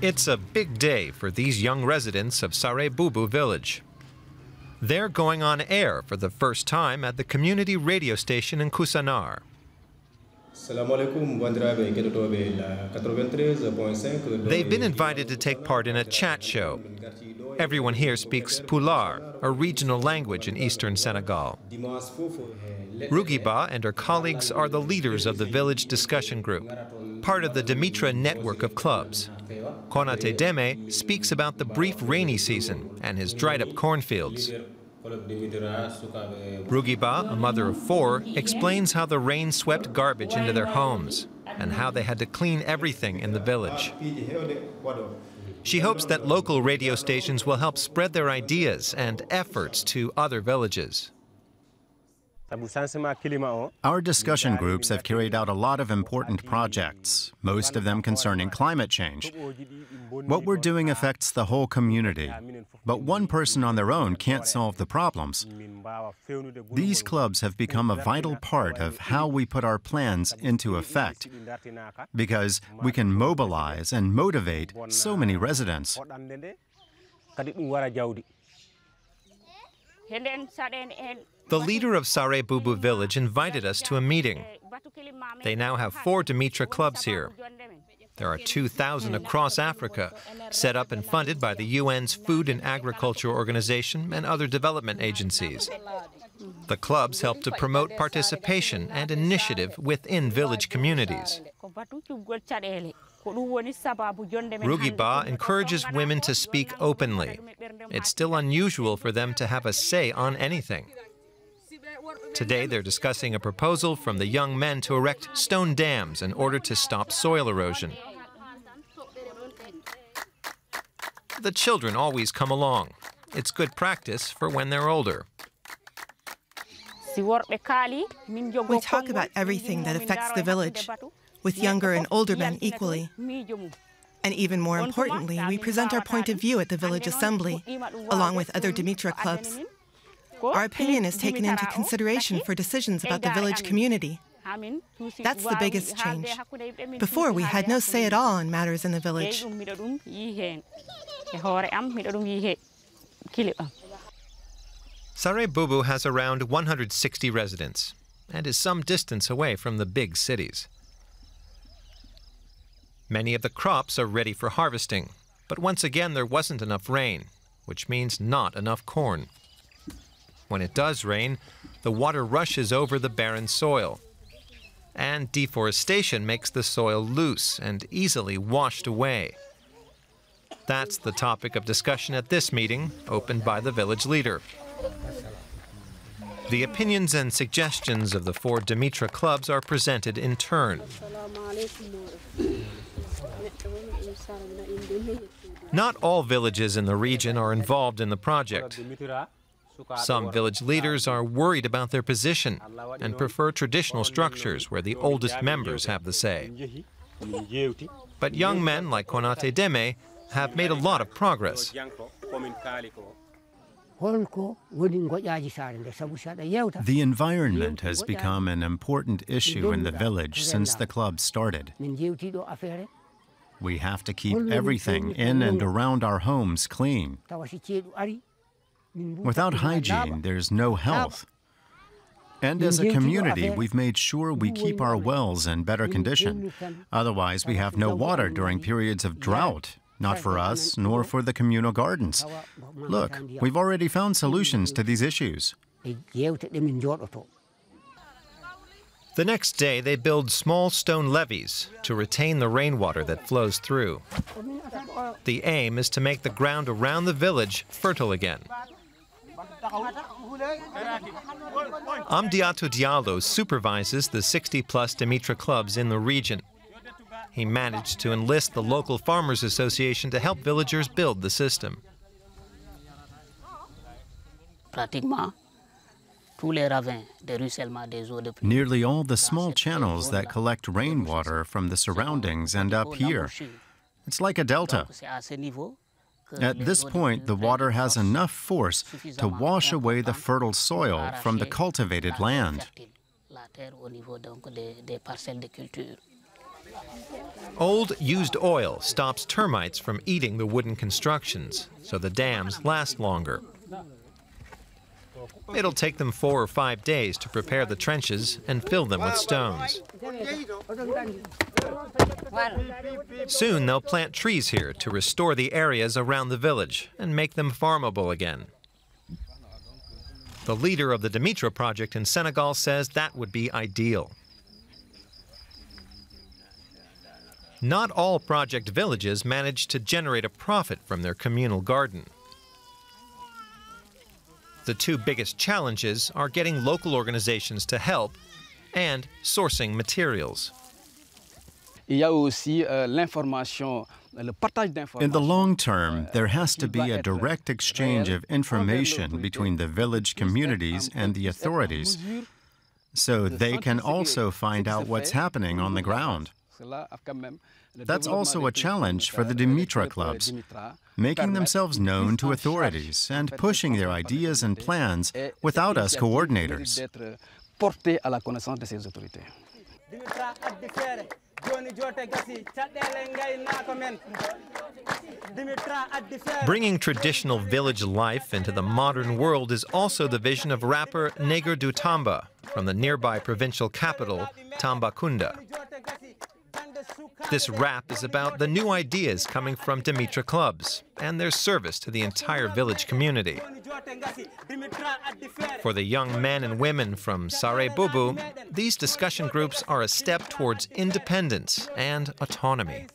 It's a big day for these young residents of Sarebubu village. They're going on air for the first time at the community radio station in Kusanar. They've been invited to take part in a chat show. Everyone here speaks Pular, a regional language in eastern Senegal. Rugiba and her colleagues are the leaders of the village discussion group, part of the Dimitra network of clubs. Konate Deme speaks about the brief rainy season and his dried-up cornfields. Rugiba, a mother of 4, explains how the rain swept garbage into their homes and how they had to clean everything in the village. She hopes that local radio stations will help spread their ideas and efforts to other villages. Our discussion groups have carried out a lot of important projects, most of them concerning climate change. What we're doing affects the whole community, but one person on their own can't solve the problems. These clubs have become a vital part of how we put our plans into effect, because we can mobilize and motivate so many residents. The leader of Sarebubu village invited us to a meeting. They now have 4 Dimitra clubs here. There are 2,000 across Africa, set up and funded by the UN's Food and Agriculture Organization and other development agencies. The clubs help to promote participation and initiative within village communities. Rugiba encourages women to speak openly. It's still unusual for them to have a say on anything. Today they're discussing a proposal from the young men to erect stone dams in order to stop soil erosion. The children always come along. It's good practice for when they're older. We talk about everything that affects the village, with younger and older men equally. And even more importantly, we present our point of view at the village assembly, along with other Dimitra clubs. Our opinion is taken into consideration for decisions about the village community. That's the biggest change. Before, we had no say at all in matters in the village. Sarebubu has around 160 residents and is some distance away from the big cities. Many of the crops are ready for harvesting, but once again there wasn't enough rain, which means not enough corn. When it does rain, the water rushes over the barren soil, and deforestation makes the soil loose and easily washed away. That's the topic of discussion at this meeting, opened by the village leader. The opinions and suggestions of the 4 Dimitra clubs are presented in turn. Not all villages in the region are involved in the project. Some village leaders are worried about their position and prefer traditional structures where the oldest members have the say. But young men like Konate Deme have made a lot of progress. The environment has become an important issue in the village since the club started. We have to keep everything in and around our homes clean. Without hygiene, there's no health. And as a community, we've made sure we keep our wells in better condition. Otherwise, we have no water during periods of drought, not for us, nor for the communal gardens. Look, we've already found solutions to these issues. The next day, they build small stone levees to retain the rainwater that flows through. The aim is to make the ground around the village fertile again. Amdiatou Diallo supervises the 60-plus Dimitra clubs in the region. He managed to enlist the local Farmers Association to help villagers build the system. Nearly all the small channels that collect rainwater from the surroundings end up here. It's like a delta. At this point, the water has enough force to wash away the fertile soil from the cultivated land. Old used oil stops termites from eating the wooden constructions, so the dams last longer. It'll take them 4 or 5 days to prepare the trenches and fill them with stones. Soon they'll plant trees here to restore the areas around the village and make them farmable again. The leader of the Dimitra project in Senegal says that would be ideal. Not all project villages manage to generate a profit from their communal garden. The two biggest challenges are getting local organizations to help and sourcing materials. In the long term, there has to be a direct exchange of information between the village communities and the authorities, so they can also find out what's happening on the ground. That's also a challenge for the Dimitra clubs, making themselves known to authorities and pushing their ideas and plans without us coordinators. Bringing traditional village life into the modern world is also the vision of rapper Neger du Tamba from the nearby provincial capital, Tambacounda. This rap is about the new ideas coming from Dimitra clubs and their service to the entire village community. For the young men and women from Sare Bubu, these discussion groups are a step towards independence and autonomy.